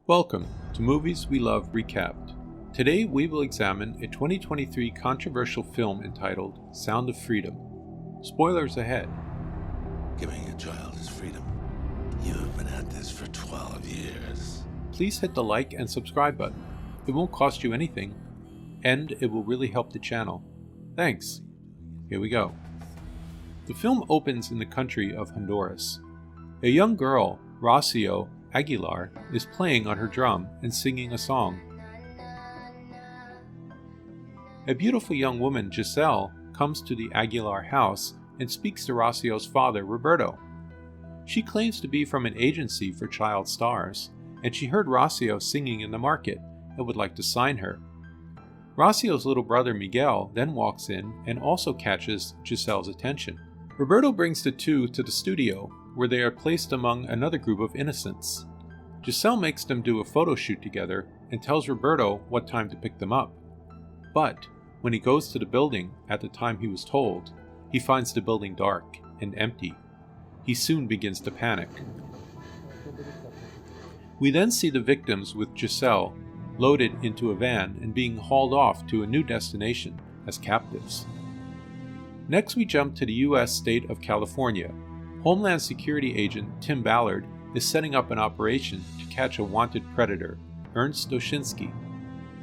Welcome to Movies We Love Recapped. Today we will examine a 2023 controversial film entitled Sound of Freedom. Spoilers ahead. Giving a child his freedom. You've been at this for 12 years. Please hit the like and subscribe button. It won't cost you anything, and it will really help the channel. Thanks. Here we go. The film opens in the country of Honduras. A young girl, Rocio Aguilar, is playing on her drum and singing a song. A beautiful young woman, Giselle, comes to the Aguilar house and speaks to Rocio's father, Roberto. She claims to be from an agency for child stars, and she heard Rocio singing in the market and would like to sign her. Rocio's little brother, Miguel, then walks in and also catches Giselle's attention. Roberto brings the two to the studio, where they are placed among another group of innocents. Giselle makes them do a photo shoot together and tells Roberto what time to pick them up. But when he goes to the building at the time he was told, he finds the building dark and empty. He soon begins to panic. We then see the victims with Giselle loaded into a van and being hauled off to a new destination as captives. Next we jump to the U.S. state of California. Homeland Security agent Tim Ballard is setting up an operation to catch a wanted predator, Ernst Oshinsky.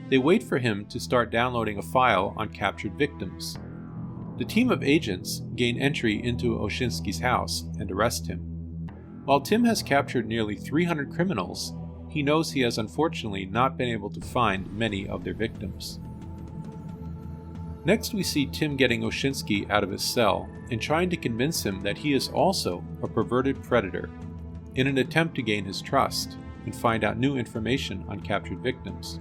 They wait for him to start downloading a file on captured victims. The team of agents gain entry into Oshinsky's house and arrest him. While Tim has captured nearly 300 criminals, he knows he has unfortunately not been able to find many of their victims. Next we see Tim getting Oshinsky out of his cell and trying to convince him that he is also a perverted predator, in an attempt to gain his trust and find out new information on captured victims.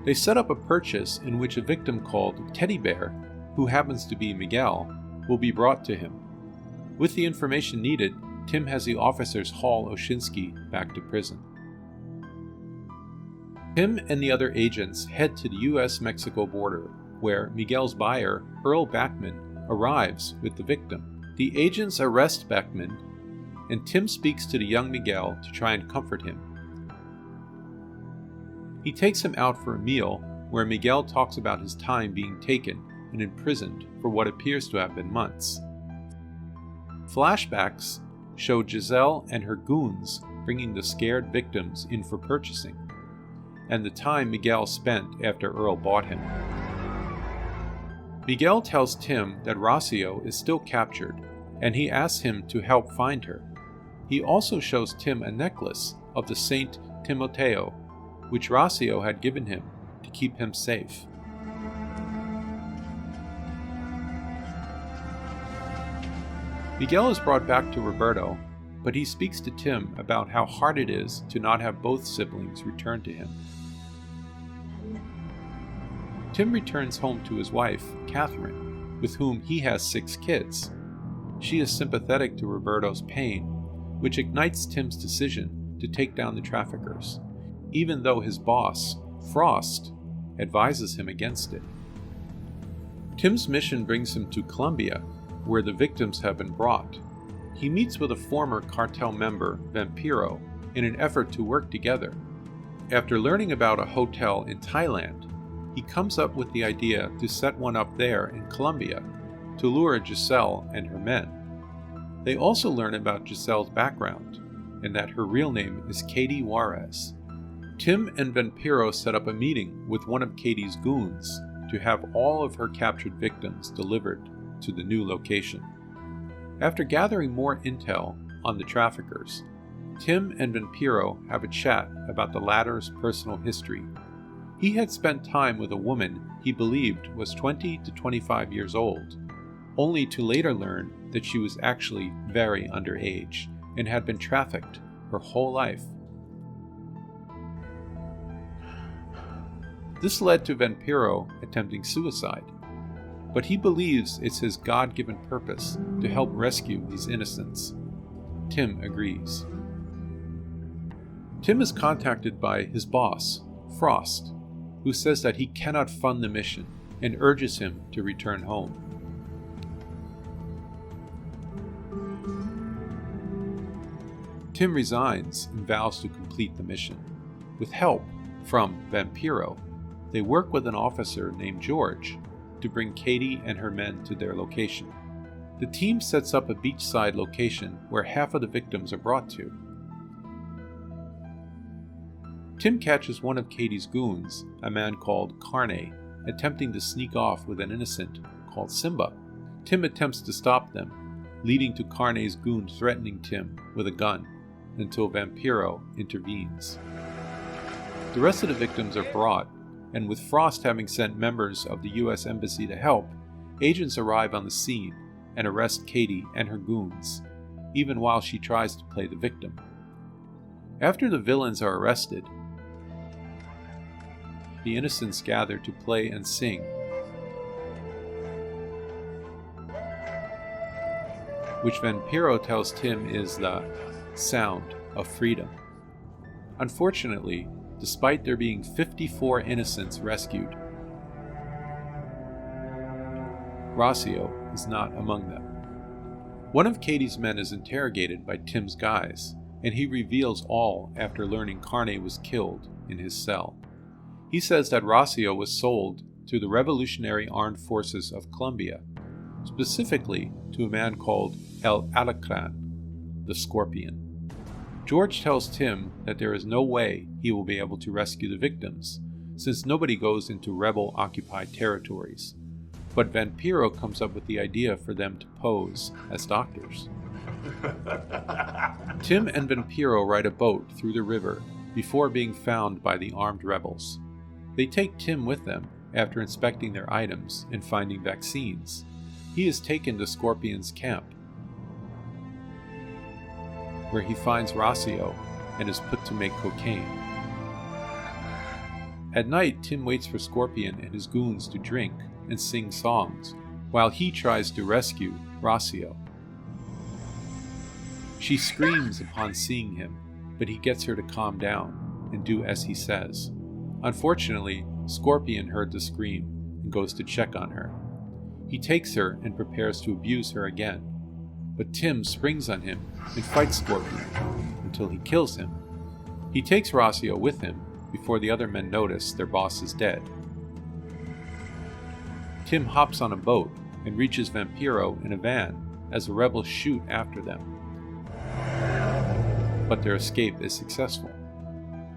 They set up a purchase in which a victim called Teddy Bear, who happens to be Miguel, will be brought to him. With the information needed, Tim has the officers haul Oshinsky back to prison. Tim and the other agents head to the US-Mexico border, where Miguel's buyer, Earl Backman, arrives with the victim. The agents arrest Backman, and Tim speaks to the young Miguel to try and comfort him. He takes him out for a meal, where Miguel talks about his time being taken and imprisoned for what appears to have been months. Flashbacks show Giselle and her goons bringing the scared victims in for purchasing, and the time Miguel spent after Earl bought him. Miguel tells Tim that Rocio is still captured, and he asks him to help find her. He also shows Tim a necklace of the Saint Timoteo, which Rocio had given him to keep him safe. Miguel is brought back to Roberto, but he speaks to Tim about how hard it is to not have both siblings return to him. Tim returns home to his wife, Catherine, with whom he has 6 kids. She is sympathetic to Roberto's pain, which ignites Tim's decision to take down the traffickers, even though his boss, Frost, advises him against it. Tim's mission brings him to Colombia, where the victims have been brought. He meets with a former cartel member, Vampiro, in an effort to work together. After learning about a hotel in Thailand, he comes up with the idea to set one up there in Colombia to lure Giselle and her men. They also learn about Giselle's background and that her real name is Katie Juarez. Tim and Vampiro set up a meeting with one of Katie's goons to have all of her captured victims delivered to the new location. After gathering more intel on the traffickers, Tim and Vampiro have a chat about the latter's personal history. He had spent time with a woman he believed was 20 to 25 years old, only to later learn that she was actually very underage and had been trafficked her whole life. This led to Vampiro attempting suicide, but he believes it's his God-given purpose to help rescue these innocents. Tim agrees. Tim is contacted by his boss, Frost, who says that he cannot fund the mission and urges him to return home. Tim resigns and vows to complete the mission. With help from Vampiro, they work with an officer named George to bring Katie and her men to their location. The team sets up a beachside location where half of the victims are brought to. Tim catches one of Katie's goons, a man called Carne, attempting to sneak off with an innocent called Simba. Tim attempts to stop them, leading to Carne's goon threatening Tim with a gun until Vampiro intervenes. The rest of the victims are brought, and with Frost having sent members of the U.S. Embassy to help, agents arrive on the scene and arrest Katie and her goons, even while she tries to play the victim. After the villains are arrested, the innocents gather to play and sing, which Vampiro tells Tim is the sound of freedom. Unfortunately, despite there being 54 innocents rescued, Rossio is not among them. One of Katie's men is interrogated by Tim's guys, and he reveals all after learning Carne was killed in his cell. He says that Rossio was sold to the Revolutionary Armed Forces of Colombia, specifically to a man called El Alacran, the Scorpion. George tells Tim that there is no way he will be able to rescue the victims, since nobody goes into rebel-occupied territories. But Vampiro comes up with the idea for them to pose as doctors. Tim and Vampiro ride a boat through the river before being found by the armed rebels. They take Tim with them after inspecting their items and finding vaccines. He is taken to Scorpion's camp, where he finds Rossio and is put to make cocaine. At night, Tim waits for Scorpion and his goons to drink and sing songs, while he tries to rescue Rossio. She screams upon seeing him, but he gets her to calm down and do as he says. Unfortunately, Scorpion heard the scream and goes to check on her. He takes her and prepares to abuse her again, but Tim springs on him and fights Scorpion until he kills him. He takes Rossio with him before the other men notice their boss is dead. Tim hops on a boat and reaches Vampiro in a van as the rebels shoot after them, but their escape is successful.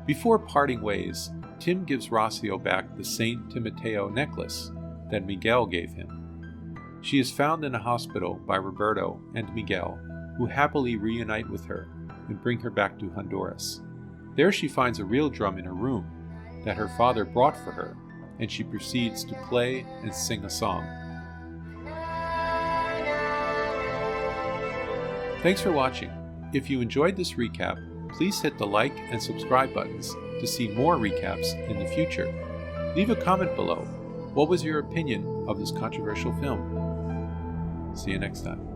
Before parting ways, Tim gives Rossio back the Saint Timoteo necklace that Miguel gave him. She is found in a hospital by Roberto and Miguel, who happily reunite with her and bring her back to Honduras. There she finds a real drum in her room that her father brought for her, and she proceeds to play and sing a song. Thanks for watching. If you enjoyed this recap, please hit the like and subscribe buttons to see more recaps in the future. Leave a comment below. What was your opinion of this controversial film? See you next time.